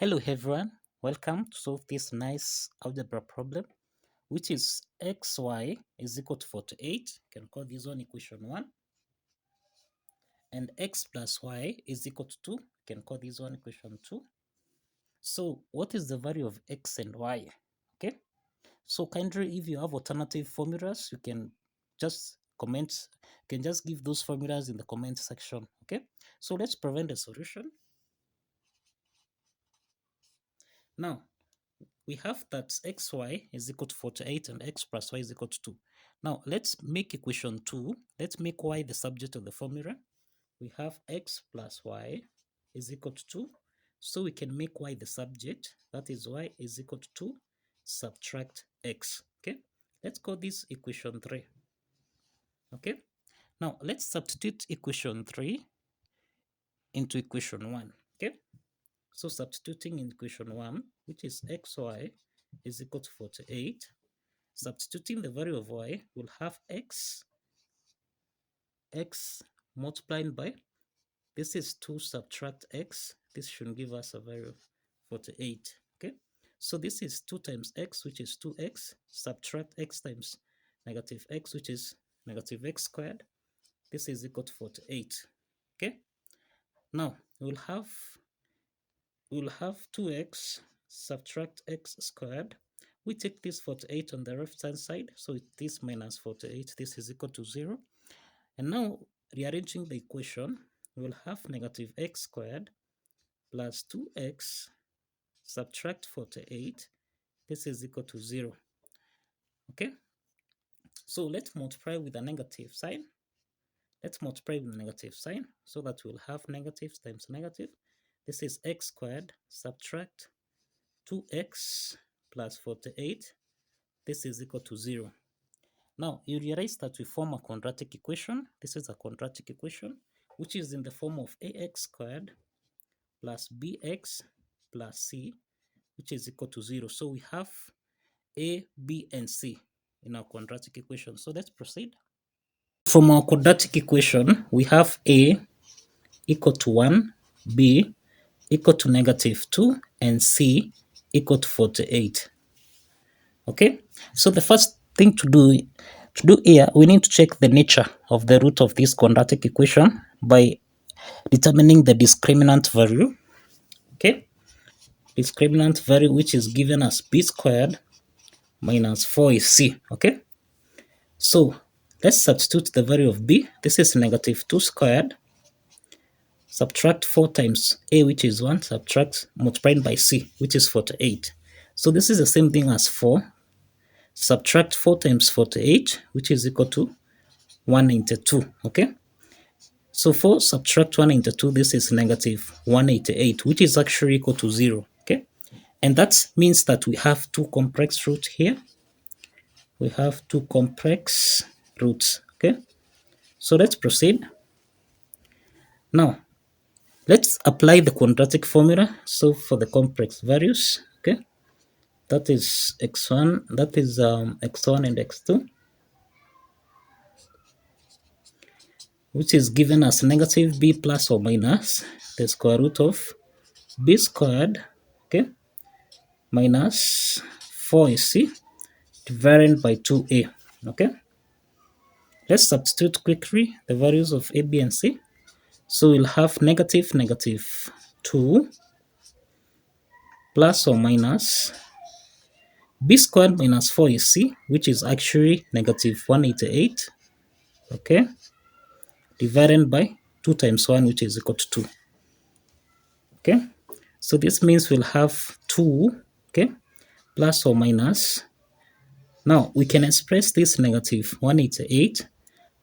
Hello everyone, welcome to solve this nice algebra problem, which is xy is equal to 48. You can call this one equation 1. And x plus y is equal to 2. You can call this one equation 2. So what is the value of x and y? Okay, so kindly, if you have alternative formulas, you can just comment, you can just give those formulas in the comment section. Okay, so let's prevent the solution. Now, we have that xy is equal to 48 and x plus y is equal to 2. Now, let's make equation 2. Let's make y the subject of the formula. We have x plus y is equal to 2. So we can make y the subject. That is y is equal to 2 subtract x. Okay, let's call this equation 3. Okay, now let's substitute equation 3 into equation 1. Okay, so substituting in equation 1, which is xy is equal to 48. Substituting the value of y, we'll have x multiplied by, this is 2 subtract x, this should give us a value of 48. Okay, so this is 2 times x, which is 2x, subtract x times negative x, which is negative x squared. This is equal to 48. Okay, now we'll have 2x subtract x squared. We take this 48 on the left hand side, so it is minus 48. This is equal to 0. And now, rearranging the equation, we will have negative x squared plus 2x subtract 48. This is equal to 0. Okay, so let's multiply with a negative sign. Let's multiply with a negative sign so that we'll have negatives times negative. This is x squared subtract 2x plus 48. This is equal to 0. Now, you realize that we form a quadratic equation. This is a quadratic equation, which is in the form of ax squared plus bx plus c, which is equal to 0. So we have a, b, and c in our quadratic equation. So let's proceed. From our quadratic equation, we have a equal to 1, b equal to negative 2, and c equal to 48. Okay, so the first thing to do here, we need to check the nature of the root of this quadratic equation by determining the discriminant value. Okay, discriminant value, which is given as b squared minus 4 is c. Okay, so let's substitute the value of b. This is negative 2 squared, subtract 4 times a, which is 1, subtract multiplied by c, which is 48. So this is the same thing as 4, subtract 4 times 48, which is equal to 192. Okay, so 4 subtract 192, this is negative 188, which is actually equal to 0. Okay, and that means that we have two complex roots here. We have two complex roots. Okay, so let's proceed. Now, let's apply the quadratic formula. So for the complex values, okay, that is x1, that is x1 and x2, which is given as negative b plus or minus the square root of b squared, okay, minus 4ac divided by 2a. Okay, let's substitute quickly the values of a, b, and c. So we'll have negative 2 plus or minus b squared minus 4ac, which is actually negative 188, okay, divided by 2 times 1, which is equal to 2. Okay, so this means we'll have 2, okay, plus or minus. Now we can express this negative 188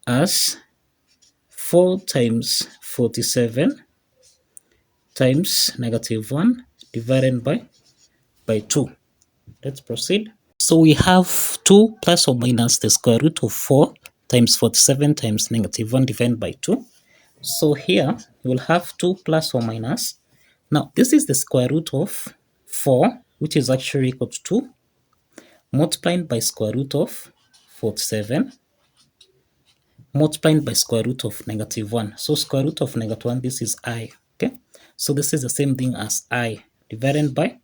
as 4 times 47 times negative 1 divided by 2. Let's proceed. So we have 2 plus or minus the square root of 4 times 47 times negative 1 divided by 2. So here we'll have 2 plus or minus. Now this is the square root of 4, which is actually equal to 2, multiplied by square root of 47, multiplied by square root of negative 1. So square root of negative 1, this is I. Okay, so this is the same thing as I divided by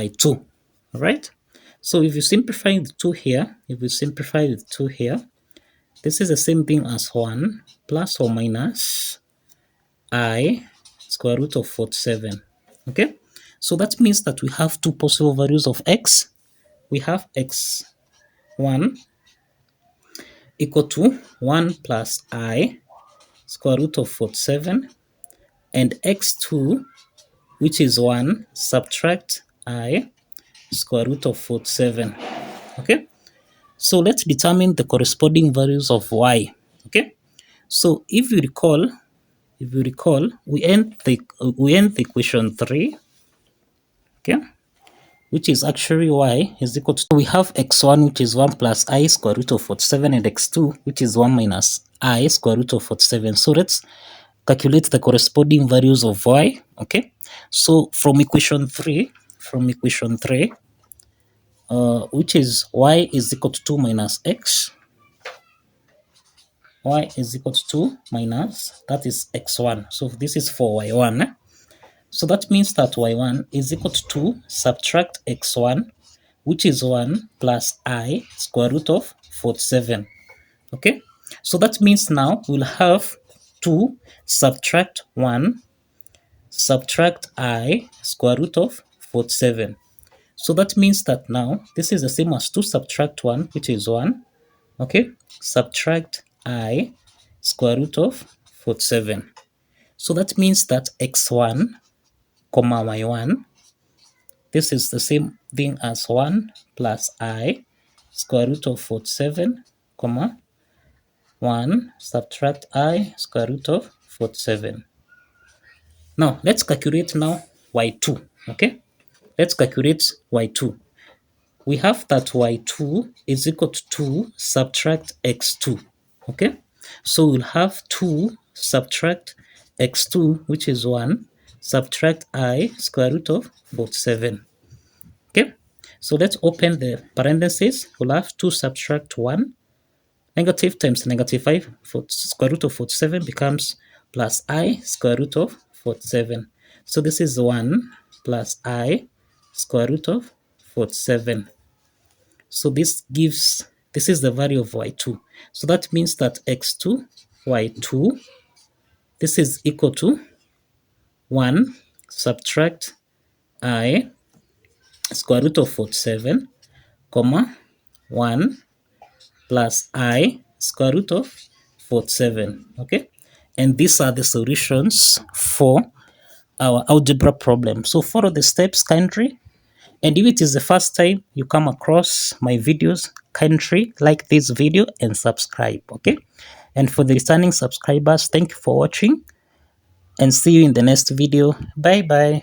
2. All right? So if you simplify the 2 here, this is the same thing as 1 plus or minus I square root of 47. Okay? So that means that we have two possible values of x. We have x1 equal to 1 plus I square root of 47, and x2, which is 1, subtract I square root of 47. Okay? So let's determine the corresponding values of y. Okay? So if you recall, we end the equation 3, okay, which is actually y is equal to, we have x1, which is 1 plus I square root of 47, and x2, which is 1 minus I square root of 47. So let's calculate the corresponding values of y. Okay, so from equation 3, which is y is equal to 2 minus x, y is equal to 2 minus, that is x1. So this is for y1. So that means that y1 is equal to 2 subtract x1, which is 1 plus I square root of 47. Okay, so that means now we'll have 2 subtract 1 subtract I square root of 47. So that means that now this is the same as 2 subtract 1, which is 1. Okay, subtract I square root of 47. So that means that x1 comma y1, this is the same thing as 1 plus I square root of 47, comma 1 subtract I square root of 47. Now let's calculate now y2. Okay, let's calculate y2. We have that y2 is equal to 2 subtract x2. Okay, so we'll have 2 subtract x2, which is 1, subtract I square root of 47. Okay, so let's open the parentheses. We'll have 2 subtract 1, negative times negative 5, square root of 47 becomes plus I square root of 47. So this is 1 plus I square root of 47. So this is the value of y2. So that means that x2, y2, this is equal to 1 subtract I square root of 47, comma 1 plus I square root of 47. Okay, and these are the solutions for our algebra problem. So follow the steps kindly. And if it is the first time you come across my videos, kindly like this video and subscribe, okay? And for the returning subscribers, thank you for watching and see you in the next video. Bye bye.